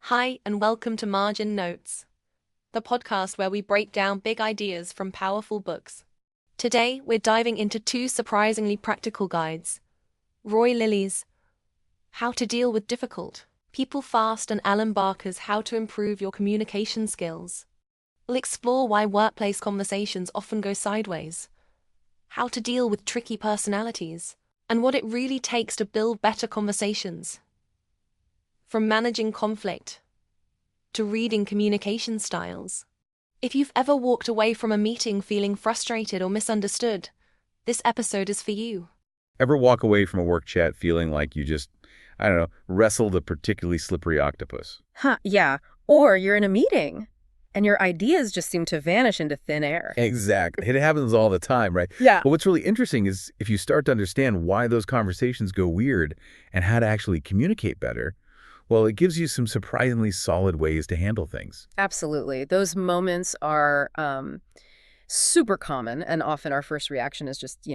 Hi, and welcome to Margin Notes, the podcast where we break down big ideas from powerful books. Today, we're diving into two surprisingly practical guides: Roy Lilly's How to Deal with Difficult People Fast and Alan Barker's How to Improve Your Communication Skills. We'll explore why workplace conversations often go sideways, how to deal with tricky personalities, and what it really takes to build better conversations. From managing conflict to reading communication styles. If you've ever walked away from a meeting feeling frustrated or misunderstood, this episode is for you. Ever walk away from a work chat feeling like you just, wrestled a particularly slippery octopus? Yeah. Or you're in a meeting and your ideas just seem to vanish into thin air. Exactly. It happens all the time, right? Yeah. But what's really interesting is if you start to understand why those conversations go weird and how to actually communicate better, well, it gives you some surprisingly solid ways to handle things. Absolutely. Those moments are super common, and often our first reaction is just,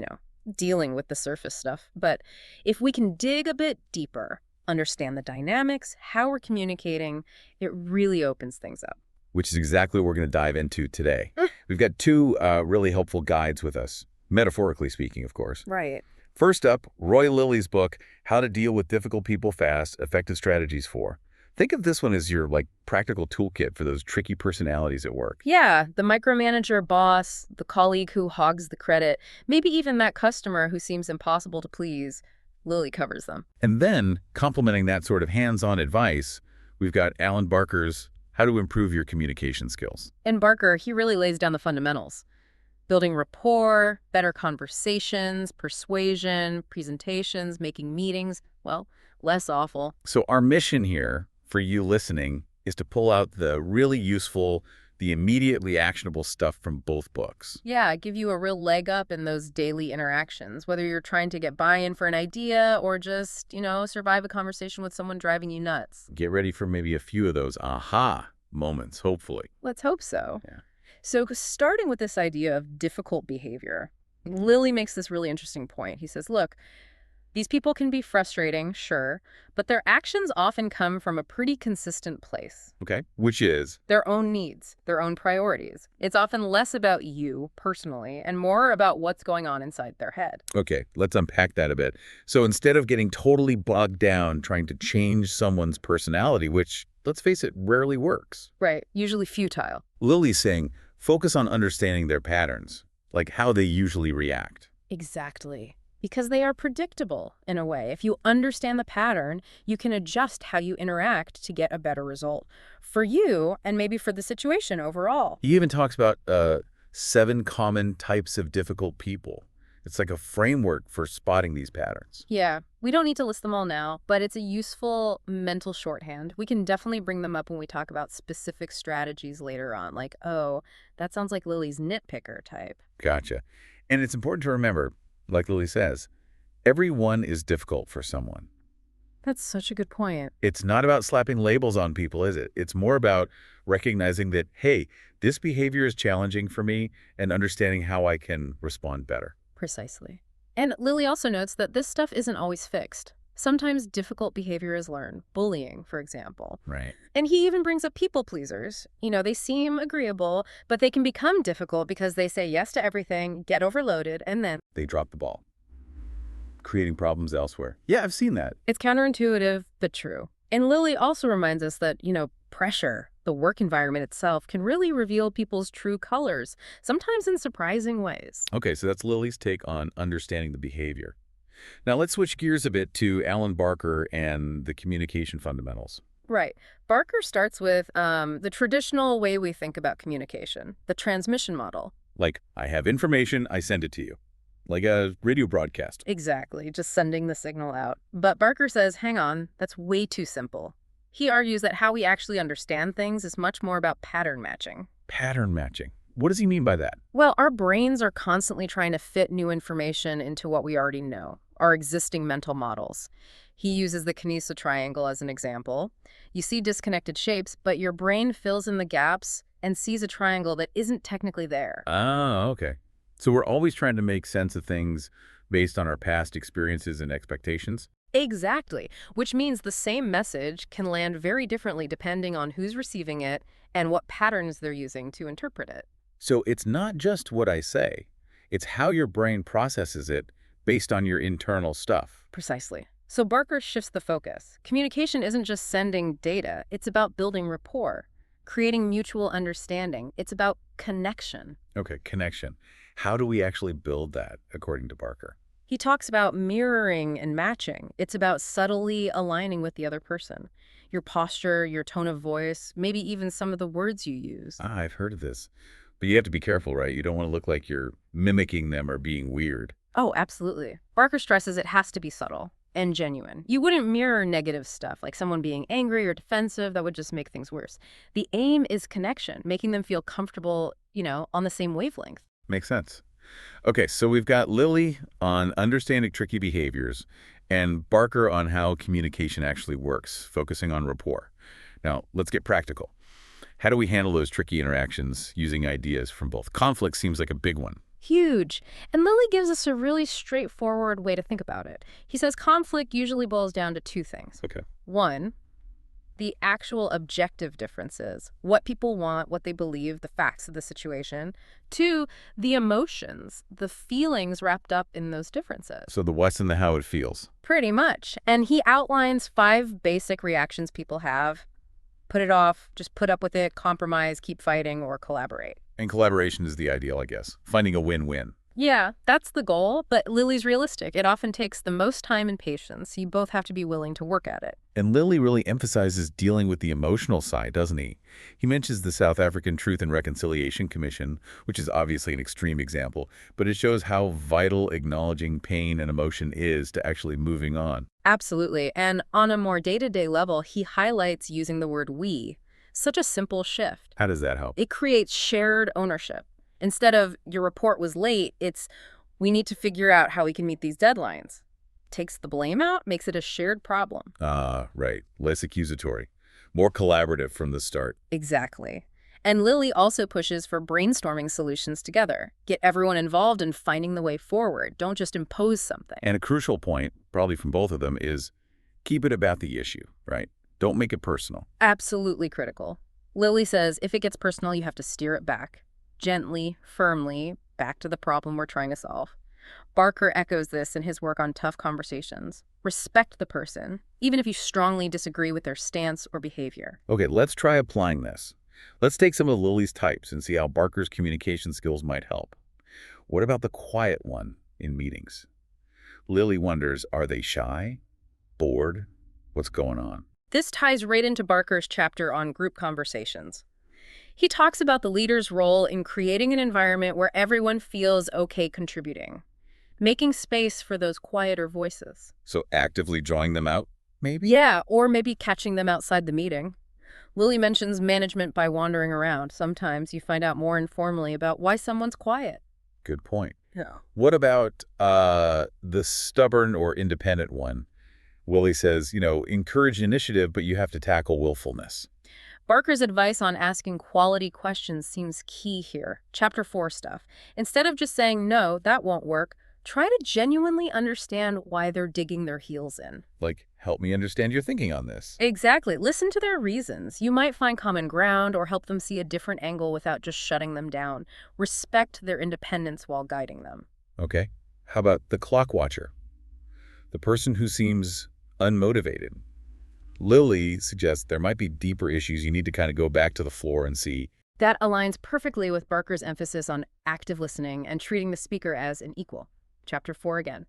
dealing with the surface stuff. But if we can dig a bit deeper, understand the dynamics, how we're communicating, it really opens things up. Which is exactly what we're going to dive into today. We've got two really helpful guides with us, metaphorically speaking, of course. Right. First up, Roy Lilly's book, How to Deal with Difficult People Fast, Effective Strategies for. Think of this one as your practical toolkit for those tricky personalities at work. Yeah, the micromanager boss, the colleague who hogs the credit, maybe even that customer who seems impossible to please. Lilly covers them. And then, complementing that sort of hands-on advice, we've got Alan Barker's How to Improve Your Communication Skills. And Barker, he really lays down the fundamentals. Building rapport, better conversations, persuasion, presentations, making meetings, well, less awful. So our mission here, for you listening, is to pull out the really useful, the immediately actionable stuff from both books. Yeah, give you a real leg up in those daily interactions, whether you're trying to get buy-in for an idea or just, survive a conversation with someone driving you nuts. Get ready for maybe a few of those aha moments, hopefully. Let's hope so. Yeah. So starting with this idea of difficult behavior, Lilly makes this really interesting point. He says, look, these people can be frustrating, sure, but their actions often come from a pretty consistent place. Okay, which is? Their own needs, their own priorities. It's often less about you personally and more about what's going on inside their head. Okay, let's unpack that a bit. So instead of getting totally bogged down trying to change someone's personality, which, let's face it, rarely works. Right, usually futile. Lily's saying, focus on understanding their patterns, like how they usually react. Exactly. Because they are predictable, in a way. If you understand the pattern, you can adjust how you interact to get a better result for you and maybe for the situation overall. He even talks about 7 common types of difficult people. It's like a framework for spotting these patterns. Yeah, we don't need to list them all now, but it's a useful mental shorthand. We can definitely bring them up when we talk about specific strategies later on, like, oh, that sounds like Lily's nitpicker type. Gotcha. And it's important to remember, like Lilly says, everyone is difficult for someone. That's such a good point. It's not about slapping labels on people, is it? It's more about recognizing that, hey, this behavior is challenging for me and understanding how I can respond better. Precisely. And Lilly also notes that this stuff isn't always fixed. Sometimes difficult behavior is learned, bullying, for example. Right. And he even brings up people pleasers. They seem agreeable, but they can become difficult because they say yes to everything, get overloaded, and then They drop the ball, creating problems elsewhere. Yeah, I've seen that. it's counterintuitive, but true. And Lilly also reminds us that, pressure, the work environment itself, can really reveal people's true colors, sometimes in surprising ways. Okay, so that's Lily's take on understanding the behavior. Now let's switch gears a bit to Alan Barker and the communication fundamentals. Right. Barker starts with the traditional way we think about communication, the transmission model. Like, I have information, I send it to you. Like a radio broadcast. Exactly, just sending the signal out. But Barker says, hang on, that's way too simple. He argues that how we actually understand things is much more about pattern matching. Pattern matching. What does he mean by that? Well, our brains are constantly trying to fit new information into what we already know, our existing mental models. He uses the Kinesa triangle as an example. You see disconnected shapes, but your brain fills in the gaps and sees a triangle that isn't technically there. Oh, okay. So we're always trying to make sense of things based on our past experiences and expectations? Exactly, which means the same message can land very differently depending on who's receiving it and what patterns they're using to interpret it. So it's not just what I say, it's how your brain processes it based on your internal stuff. Precisely. So Barker shifts the focus. Communication isn't just sending data, it's about building rapport, creating mutual understanding. It's about connection. Okay, connection. How do we actually build that, according to Barker? He talks about mirroring and matching. It's about subtly aligning with the other person. Your posture, your tone of voice, maybe even some of the words you use. Ah, I've heard of this. But you have to be careful, right? You don't want to look like you're mimicking them or being weird. Oh, absolutely. Barker stresses it has to be subtle and genuine. You wouldn't mirror negative stuff, like someone being angry or defensive. That would just make things worse. The aim is connection, making them feel comfortable, on the same wavelength. Makes sense. Okay, so we've got Lilly on understanding tricky behaviors and Barker on how communication actually works, focusing on rapport. Now, let's get practical. How do we handle those tricky interactions using ideas from both? Conflict seems like a big one. Huge. And Lilly gives us a really straightforward way to think about it. He says conflict usually boils down to two things. Okay. One, the actual objective differences, what people want, what they believe, the facts of the situation. Two, the emotions, the feelings wrapped up in those differences. So the what's and the how it feels. Pretty much. And he outlines 5 basic reactions people have. Put it off, just put up with it, compromise, keep fighting, or collaborate. And collaboration is the ideal, I guess. Finding a win-win. Yeah, that's the goal, but Lily's realistic. It often takes the most time and patience. You both have to be willing to work at it. And Lilly really emphasizes dealing with the emotional side, doesn't he? He mentions the South African Truth and Reconciliation Commission, which is obviously an extreme example, but it shows how vital acknowledging pain and emotion is to actually moving on. Absolutely. And on a more day-to-day level, he highlights using the word we. Such a simple shift. How does that help? It creates shared ownership. Instead of your report was late, it's we need to figure out how we can meet these deadlines. Takes the blame out, makes it a shared problem. Ah, right. Less accusatory. More collaborative from the start. Exactly. And Lilly also pushes for brainstorming solutions together. Get everyone involved in finding the way forward. Don't just impose something. And a crucial point, probably from both of them, is keep it about the issue, right? Don't make it personal. Absolutely critical. Lilly says if it gets personal, you have to steer it back. Gently, firmly, back to the problem we're trying to solve. Barker echoes this in his work on tough conversations. Respect the person, even if you strongly disagree with their stance or behavior. Okay, let's try applying this. Let's take some of Lily's types and see how Barker's communication skills might help. What about the quiet one in meetings? Lilly wonders, are they shy? Bored? What's going on? This ties right into Barker's chapter on group conversations. He talks about the leader's role in creating an environment where everyone feels okay contributing, making space for those quieter voices. So actively drawing them out, maybe? Yeah, or maybe catching them outside the meeting. Lilly mentions management by wandering around. Sometimes you find out more informally about why someone's quiet. Good point. Yeah. What about the stubborn or independent one? Willie says, encourage initiative, but you have to tackle willfulness. Barker's advice on asking quality questions seems key here. Chapter 4 stuff. Instead of just saying, no, that won't work, try to genuinely understand why they're digging their heels in. Like, help me understand your thinking on this. Exactly. Listen to their reasons. You might find common ground or help them see a different angle without just shutting them down. Respect their independence while guiding them. Okay. How about the clock watcher? The person who seems unmotivated. Lilly suggests there might be deeper issues you need to kind of go back to the floor and see. That aligns perfectly with Barker's emphasis on active listening and treating the speaker as an equal. Chapter 4 again.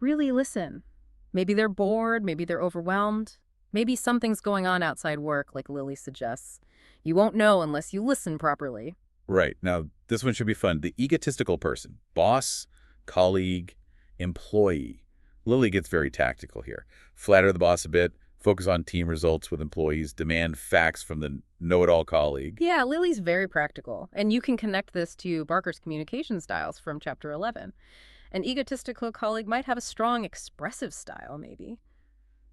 Really listen. Maybe they're bored, maybe they're overwhelmed, maybe something's going on outside work, like Lilly suggests. You won't know unless you listen properly. Right. Now, this one should be fun. The egotistical person. Boss, colleague, employee. Lilly gets very tactical here. Flatter the boss a bit. Focus on team results with employees, demand facts from the know-it-all colleague. Yeah, Lily's very practical, and you can connect this to Barker's communication styles from Chapter 11. An egotistical colleague might have a strong expressive style, maybe.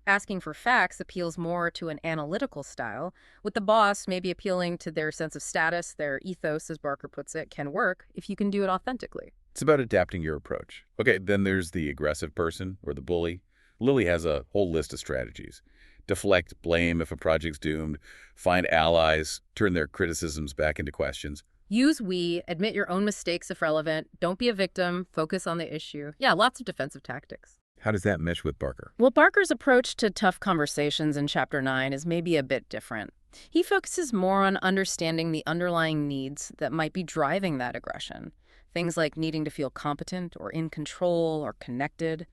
Asking for facts appeals more to an analytical style, with the boss maybe appealing to their sense of status. Their ethos, as Barker puts it, can work if you can do it authentically. It's about adapting your approach. Okay, then there's the aggressive person or the bully. Lilly has a whole list of strategies. Deflect blame if a project's doomed, find allies, turn their criticisms back into questions. Use we, admit your own mistakes if relevant, don't be a victim, focus on the issue. Yeah, lots of defensive tactics. How does that mesh with Barker? Well, Barker's approach to tough conversations in Chapter 9 is maybe a bit different. He focuses more on understanding the underlying needs that might be driving that aggression. Things like needing to feel competent or in control or connected.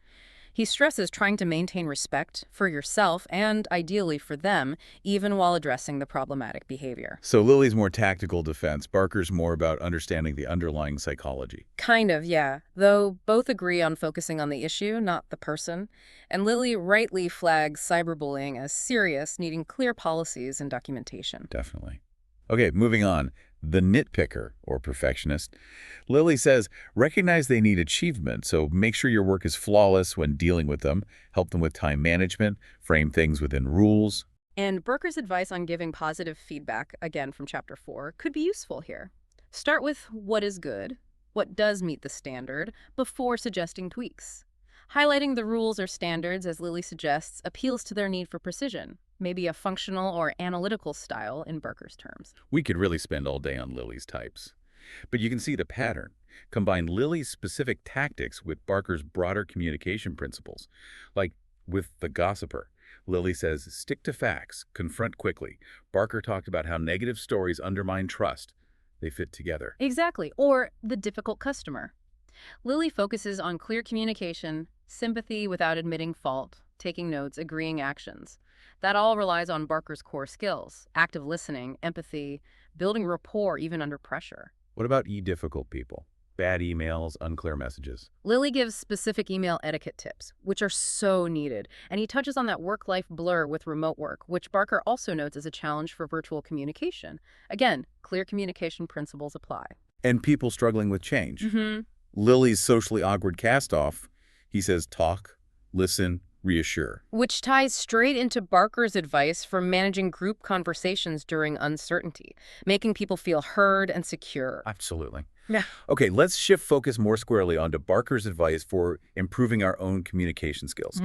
He stresses trying to maintain respect for yourself and, ideally, for them, even while addressing the problematic behavior. So Lilly's more tactical defense, Barker's more about understanding the underlying psychology. Kind of, yeah. Though both agree on focusing on the issue, not the person. And Lilly rightly flags cyberbullying as serious, needing clear policies and documentation. Definitely. Okay, moving on. The nitpicker, or perfectionist. Lilly says, recognize they need achievement, so make sure your work is flawless when dealing with them, help them with time management, frame things within rules. And Barker's advice on giving positive feedback, again from Chapter 4, could be useful here. Start with what is good, what does meet the standard, before suggesting tweaks. Highlighting the rules or standards, as Lilly suggests, appeals to their need for precision, maybe a functional or analytical style in Barker's terms. We could really spend all day on Lilly's types. But you can see the pattern. Combine Lilly's specific tactics with Barker's broader communication principles. Like with the gossiper, Lilly says, stick to facts, confront quickly. Barker talked about how negative stories undermine trust. They fit together. Exactly. Or the difficult customer. Lilly focuses on clear communication, sympathy without admitting fault, taking notes, agreeing actions. That all relies on Barker's core skills: active listening, empathy, building rapport even under pressure. What about difficult people? Bad emails, unclear messages. Lilly gives specific email etiquette tips, which are so needed, and he touches on that work-life blur with remote work, which Barker also notes as a challenge for virtual communication. Again, clear communication principles apply. And people struggling with change. Mm-hmm. Lilly's socially awkward cast-off, he says talk, listen, reassure. Which ties straight into Barker's advice for managing group conversations during uncertainty, making people feel heard and secure. Absolutely. Yeah. Okay, let's shift focus more squarely onto Barker's advice for improving our own communication skills.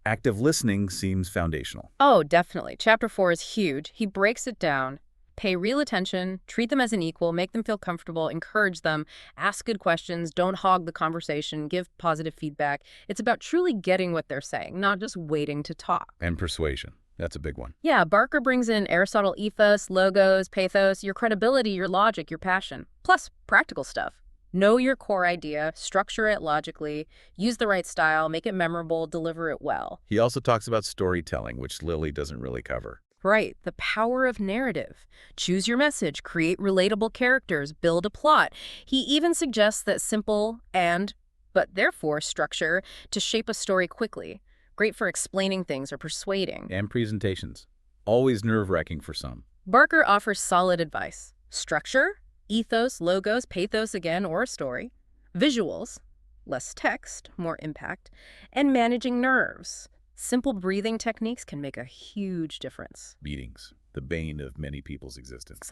Active listening seems foundational. Oh, definitely. Chapter 4 is huge. He breaks it down. Pay real attention, treat them as an equal, make them feel comfortable, encourage them, ask good questions, don't hog the conversation, give positive feedback. It's about truly getting what they're saying, not just waiting to talk. And persuasion. That's a big one. Yeah, Barker brings in Aristotle ethos, logos, pathos, your credibility, your logic, your passion, plus practical stuff. Know your core idea, structure it logically, use the right style, make it memorable, deliver it well. He also talks about storytelling, which Lilly doesn't really cover. Right, the power of narrative. Choose your message, create relatable characters, build a plot. He even suggests that simple but therefore structure to shape a story quickly. Great for explaining things or persuading. And presentations. Always nerve-wracking for some. Barker offers solid advice. Structure, ethos, logos, pathos again, or a story. Visuals, less text, more impact. And managing nerves. Simple breathing techniques can make a huge difference. Meetings, the bane of many people's existence.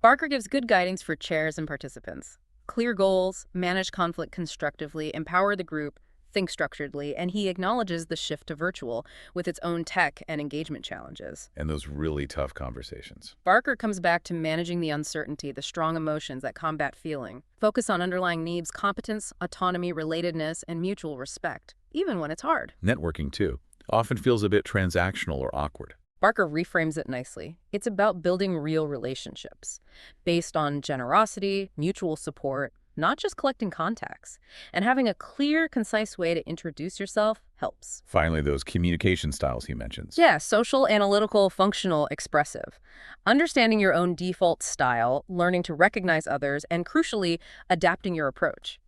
Barker gives good guidance for chairs and participants. Clear goals, manage conflict constructively, empower the group, think structuredly, and he acknowledges the shift to virtual with its own tech and engagement challenges. And those really tough conversations. Barker comes back to managing the uncertainty, the strong emotions that combat feeling. Focus on underlying needs, competence, autonomy, relatedness, and mutual respect, even when it's hard. Networking, too, often feels a bit transactional or awkward. Barker reframes it nicely. It's about building real relationships based on generosity, mutual support, not just collecting contacts. And having a clear, concise way to introduce yourself helps. Finally, those communication styles he mentions. Yeah, social, analytical, functional, expressive. Understanding your own default style, learning to recognize others, and crucially, adapting your approach.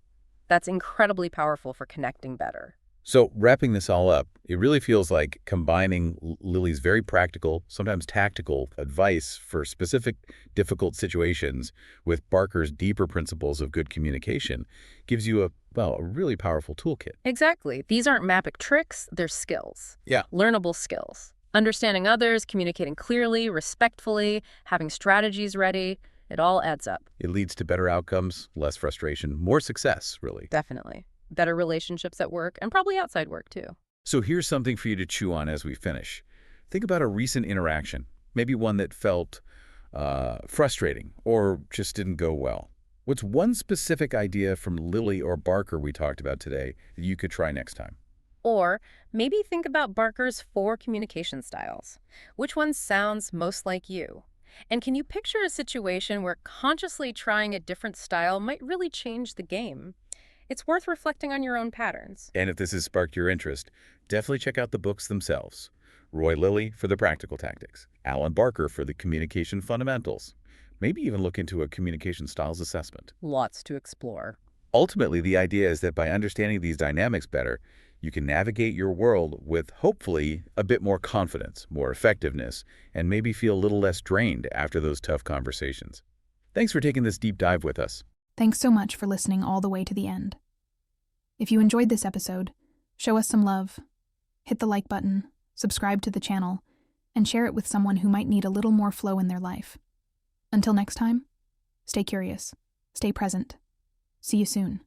That's incredibly powerful for connecting better. So wrapping this all up, it really feels like combining Lilly's very practical, sometimes tactical advice for specific difficult situations with Barker's deeper principles of good communication gives you a really powerful toolkit. Exactly. These aren't magic tricks, they're skills. Yeah. Learnable skills. Understanding others, communicating clearly, respectfully, having strategies ready, it all adds up. It leads to better outcomes, less frustration, more success, really. Definitely. Better relationships at work and probably outside work, too. So here's something for you to chew on as we finish. Think about a recent interaction, maybe one that felt frustrating or just didn't go well. What's one specific idea from Lilly or Barker we talked about today that you could try next time? Or maybe think about Barker's 4 communication styles. Which one sounds most like you? And can you picture a situation where consciously trying a different style might really change the game? It's worth reflecting on your own patterns. And if this has sparked your interest, definitely check out the books themselves. Roy Lilly for the practical tactics, Alan Barker for the communication fundamentals. Maybe even look into a communication styles assessment. Lots to explore. Ultimately, the idea is that by understanding these dynamics better, you can navigate your world with, hopefully, a bit more confidence, more effectiveness, and maybe feel a little less drained after those tough conversations. Thanks for taking this deep dive with us. Thanks so much for listening all the way to the end. If you enjoyed this episode, show us some love, hit the like button, subscribe to the channel, and share it with someone who might need a little more flow in their life. Until next time, stay curious, stay present. See you soon.